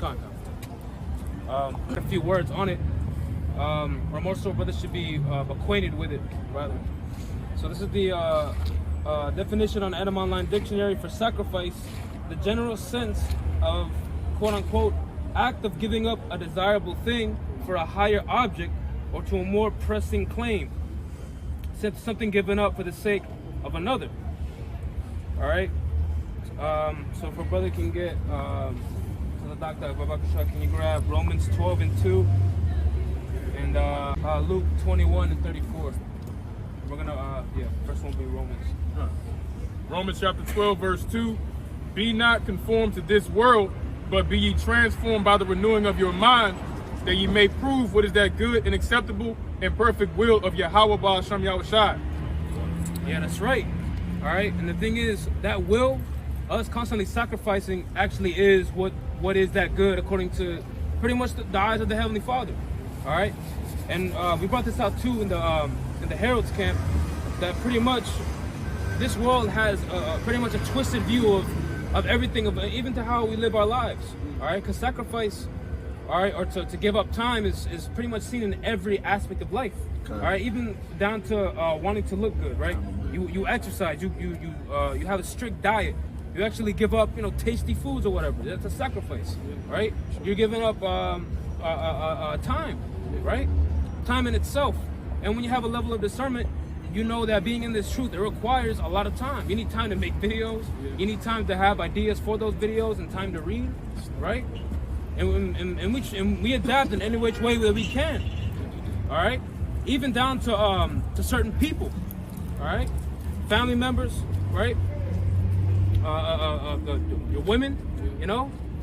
A few words on it, or more so, brothers should be acquainted with it, rather. So this is the definition on Adam Online Dictionary for sacrifice: the general sense of quote-unquote act of giving up a desirable thing for a higher object or to a more pressing claim. Something given up for the sake of another. All right. So if a brother can get to the doctor, can you grab Romans 12:2 and Luke 21:34? We're gonna first one will be Romans. Romans chapter 12, verse 2. Be not conformed to this world, but be ye transformed by the renewing of your mind, that ye may prove what is that good and acceptable and perfect will of Yahweh Ba'ashem Yahushai. Yeah, that's right. All right, and the thing is, that will, us constantly sacrificing, actually is what is that good according to pretty much the eyes of the Heavenly Father. All right, and we brought this out too in the Herald's camp, that pretty much this world has pretty much a twisted view of everything, of even to how we live our lives. All right, because sacrifice, all right, or to give up time is pretty much seen in every aspect of life. All right, even down to wanting to look good, right? You exercise, you have a strict diet. You actually give up, tasty foods or whatever. That's a sacrifice, right? You're giving up time, right? Time in itself. And when you have a level of discernment, you know that being in this truth, it requires a lot of time. You need time to make videos. You need time to have ideas for those videos and time to read, right? And we adapt in any which way that we can, all right? Even down to certain people, all right? Family members, right? Your women,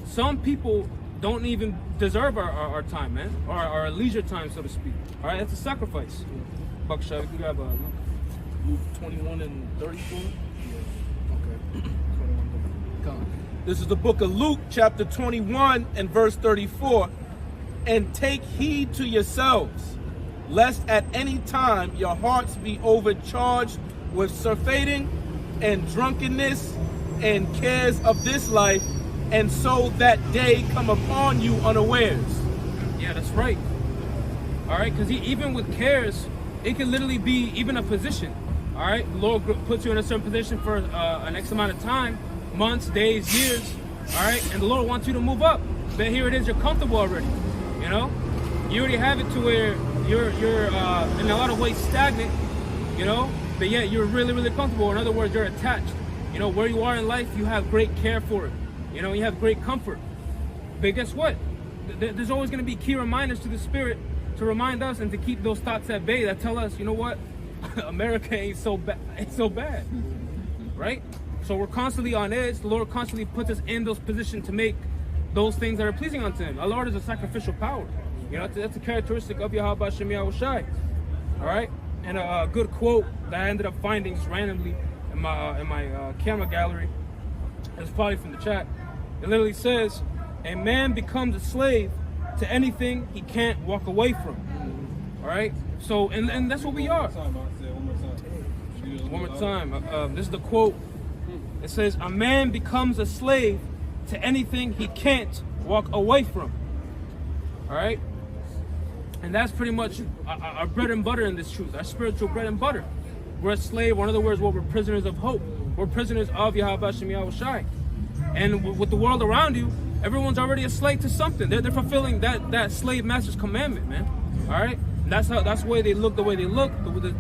some people don't even deserve our time, man, or our leisure time, so to speak. All right, that's a sacrifice. Buckshot, we can grab Luke 21:34. Okay. This is the book of Luke, chapter 21 and verse 34. And take heed to yourselves, lest at any time your hearts be overcharged with surfeiting and drunkenness and cares of this life, and so that day come upon you unawares. Yeah, that's right. All right, because even with cares, it can literally be even a position. All right, the Lord puts you in a certain position for an X amount of time, months, days, years. All right, and the Lord wants you to move up. But here it is, you're comfortable already. You already have it to where you're in a lot of ways stagnant. But yet you're really, really comfortable. In other words, you're attached. Where you are in life, you have great care for it. You have great comfort. But guess what? There's always going to be key reminders to the Spirit to remind us and to keep those thoughts at bay that tell us, you know what? America ain't so bad. It's so bad, right? So we're constantly on edge. The Lord constantly puts us in those positions to make those things that are pleasing unto Him. Our Lord is a sacrificial power. That's a characteristic of Yahweh Shem Yahushai. All right? And a good quote that I ended up finding just randomly in my camera gallery, it's probably from the chat. It literally says, "A man becomes a slave to anything he can't walk away from." All right? So, and that's what we are. One more time. This is the quote. It says, "A man becomes a slave to anything he can't walk away from." All right? And that's pretty much our bread and butter in this truth, our spiritual bread and butter. We're a slave, or in other words, we're prisoners of hope. We're prisoners of Yahweh Shem Yahushai. And with the world around you, everyone's already a slave to something. They're fulfilling that slave master's commandment, man. All right? And that's the way they look, the way they look,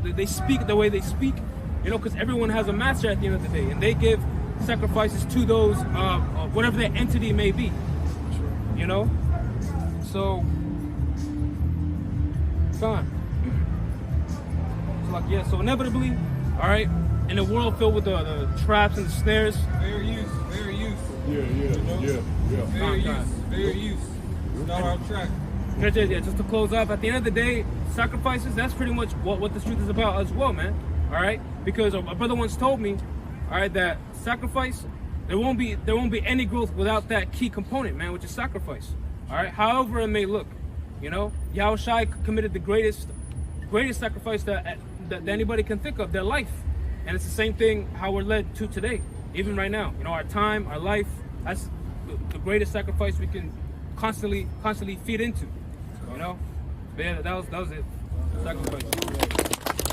they speak the way they speak. Because everyone has a master at the end of the day, and they give sacrifices to those, whatever their entity may be. So, fine. So inevitably, all right, in a world filled with the traps and the snares. Fair use. Yeah. Fair use. It's not our track. Just to close off, at the end of the day, sacrifices, that's pretty much what this truth is about as well, man. All right? Because a brother once told me, all right, that sacrifice, there won't be any growth without that key component, man, which is sacrifice. All right? However it may look, Yahushai committed the greatest sacrifice that anybody can think of, their life. And it's the same thing how we're led to today, even right now. Our time, our life, that's the greatest sacrifice we can constantly feed into. You know? But yeah, that was it. Sacrifice.